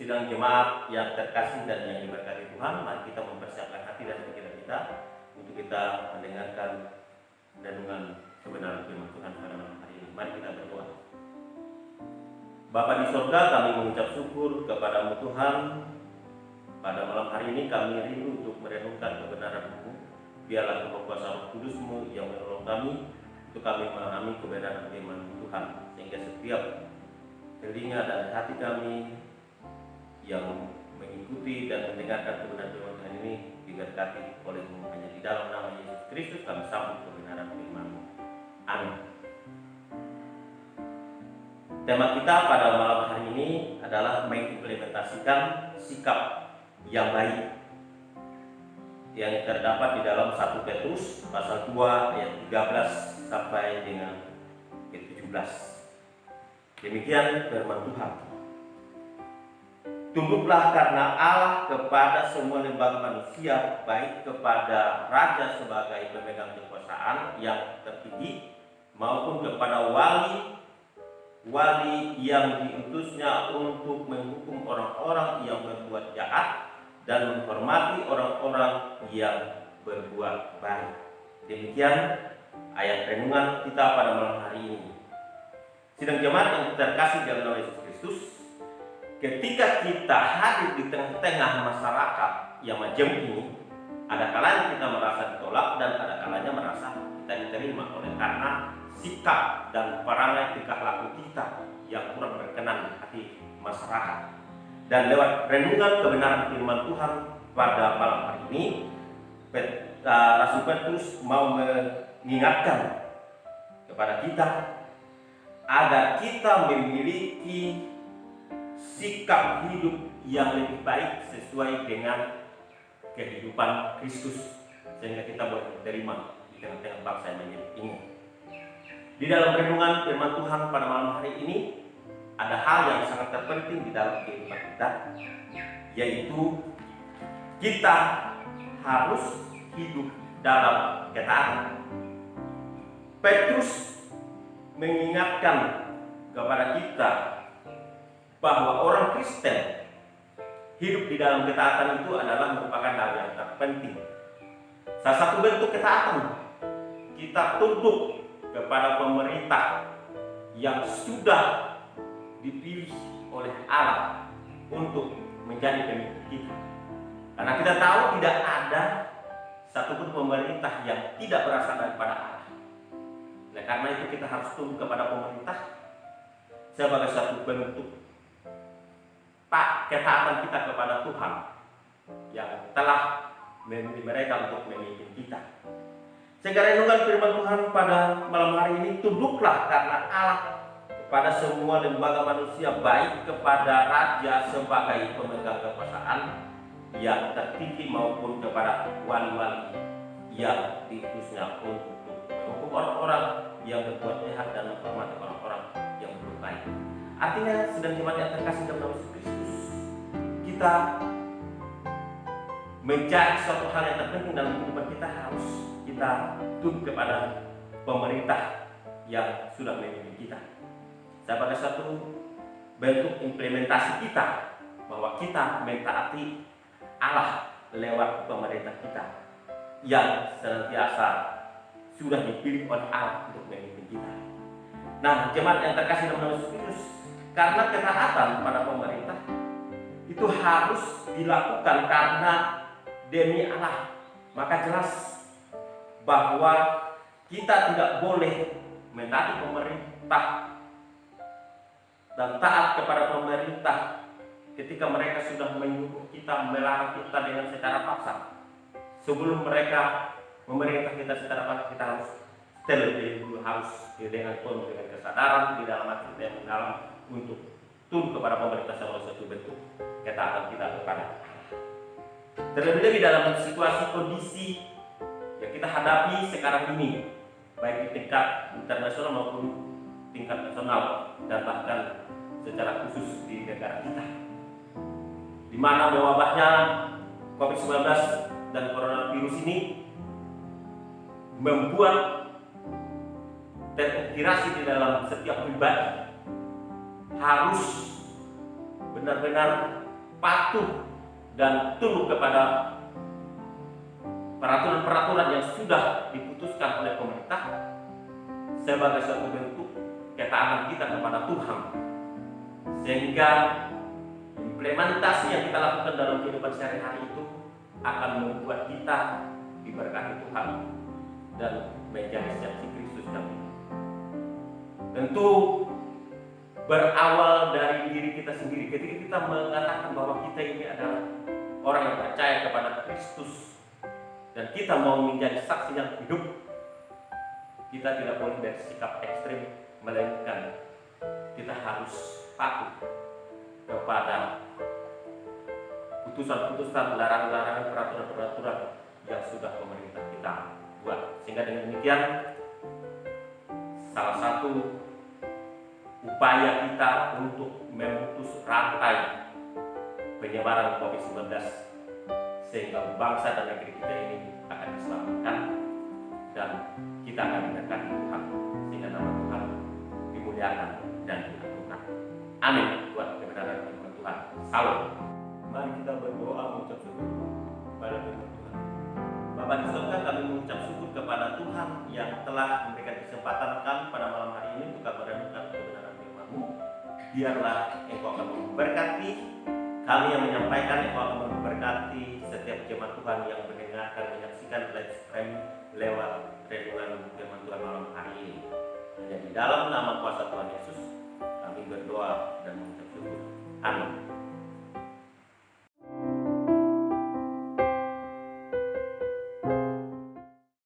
Sidang jemaat yang terkasih dan yang diberkati Tuhan, mari kita mempersiapkan hati dan pikiran kita untuk kita mendengarkan renungan kebenaran firman Tuhan pada malam hari ini. Mari kita berdoa. Bapa di sorga, kami mengucap syukur kepadamu Tuhan. Pada malam hari ini kami rindu untuk merenungkan kebenaran-Mu. Biarlah Roh kuasa Roh Kudus-Mu yang menolong kami untuk kami memahami kebenaran firman Tuhan, sehingga setiap telinga dan hati kami yang mengikuti dan mendengarkan kebenaran firman Tuhan ini diberkati oleh-Mu. Hanya di dalam nama Yesus Kristus kami sambut kebenaran firman-Mu. Amin. Tema kita pada malam hari ini adalah mengimplementasikan sikap yang baik yang terdapat di dalam 1 Petrus pasal 2 ayat 13 sampai dengan ke-17. Demikian firman Tuhan. Tunduklah karena Allah kepada semua lembaga manusia, baik kepada raja sebagai pemegang kekuasaan yang tertinggi maupun kepada wali yang diutusnya untuk menghukum orang-orang yang berbuat jahat dan menghormati orang-orang yang berbuat baik. Demikian ayat renungan kita pada malam hari ini. Sidang jemaat yang terkasih dalam nama Yesus Kristus, ketika kita hadir di tengah-tengah masyarakat yang macam ini, ada kalanya kita merasa ditolak dan ada kalanya merasa kita diterima oleh karena sikap dan perangai tingkah laku kita yang kurang berkenan di hati masyarakat. Dan lewat renungan kebenaran firman Tuhan pada malam hari ini, Rasul Petrus mau mengingatkan kepada kita agar kita memiliki sikap hidup yang lebih baik sesuai dengan kehidupan Kristus, sehingga kita boleh diterima di tengah-tengah bangsa yang menjadi ini. Di dalam renungan firman Tuhan pada malam hari ini ada hal yang sangat terpenting di dalam kehidupan kita, yaitu kita harus hidup dalam ketaatan. Petrus mengingatkan kepada kita bahwa orang Kristen hidup di dalam ketaatan itu adalah merupakan hal yang terpenting. Salah satu bentuk ketaatan, kita tunduk kepada pemerintah yang sudah dipilih oleh Allah untuk menjadi pemimpin kita. Karena kita tahu tidak ada satupun pemerintah yang tidak berasal daripada Allah. Oleh karena itu kita harus tunduk kepada pemerintah sebagai satu bentuk ketaatan kita kepada Tuhan yang telah memilih mereka untuk memimpin kita. Sehingga renungan firman Tuhan pada malam hari ini, tunduklah karena Allah kepada semua lembaga manusia, baik kepada raja sebagai pemegang kekuasaan yang tertinggi maupun kepada wali-wali yang diutusnya untuk menghukum orang-orang yang berbuat jahat dan menghormati orang-orang yang berbuat baik. Artinya, sedang jemaat yang terkasih dalam nama Yesus Kristus, kita mencari suatu hal yang terpenting dalam kehidupan kita, harus kita tunduk kepada pemerintah yang sudah memimpin kita. Sebagai satu bentuk implementasi kita bahwa kita mentaati Allah lewat pemerintah kita yang senantiasa sudah dipilih oleh Allah untuk memimpin kita. Nah, jemaat yang terkasih dalam nama Yesus Kristus, karena ketaatan pada pemerintah itu harus dilakukan karena demi Allah, maka jelas bahwa kita tidak boleh mentaati pemerintah dan taat kepada pemerintah ketika mereka sudah menyuruh kita, melarang kita dengan secara paksa. Sebelum mereka memerintah kita secara paksa, kita harus terlebih dahulu harus dengan penuh dengan kesadaran di dalam hati kita yang mendalam untuk tunduk kepada pemerintah sebagai satu bentuk ketaatan kita kepada Allah. Terlebih-lebih dalam situasi kondisi yang kita hadapi sekarang ini, baik di tingkat internasional maupun tingkat nasional dan bahkan secara khusus di negara kita, di mana mewabahnya COVID-19 dan coronavirus ini membuat terinspirasi di dalam setiap pribadi harus benar-benar patuh dan tunduk kepada peraturan-peraturan yang sudah diputuskan oleh pemerintah sebagai suatu bentuk ketaatan kita kepada Tuhan, sehingga implementasi yang kita lakukan dalam kehidupan sehari-hari itu akan membuat kita diberkati Tuhan dan menjadi saksi Kristus nanti. Tentu berawal dari diri kita sendiri. Ketika kita mengatakan bahwa kita ini adalah orang yang percaya kepada Kristus dan kita mau menjadi saksi yang hidup, kita tidak boleh bersikap ekstrim, melainkan kita harus patuh kepada putusan-putusan, larangan-larangan, peraturan-peraturan yang sudah pemerintah kita buat. Sehingga dengan demikian, salah satu upaya kita untuk memutus rantai penyebaran COVID-19 sehingga bangsa dan negeri kita ini akan diselamatkan dan kita akan diberkati Tuhan, sehingga nama Tuhan dimuliakan dan diagungkan. Amin. Buat kebenaran firman Tuhan. Salam. Mari kita berdoa mengucap syukur kepada firman Tuhan. Bapa di surga, kami mengucap syukur kepada Tuhan yang telah memberikan kesempatan kami pada malam hari ini untuk merenungkan kebenaran firman-Mu. Biarlah Engkau akan memberkati kami yang menyampaikan, Engkau akan memberkati setiap jemaat Tuhan yang mendengarkan, menyaksikan live stream lewat renungan firman Tuhan malam hari ini. Hanya di dalam nama kuasa Tuhan Yesus kami berdoa dan mengucap syukur. Amin.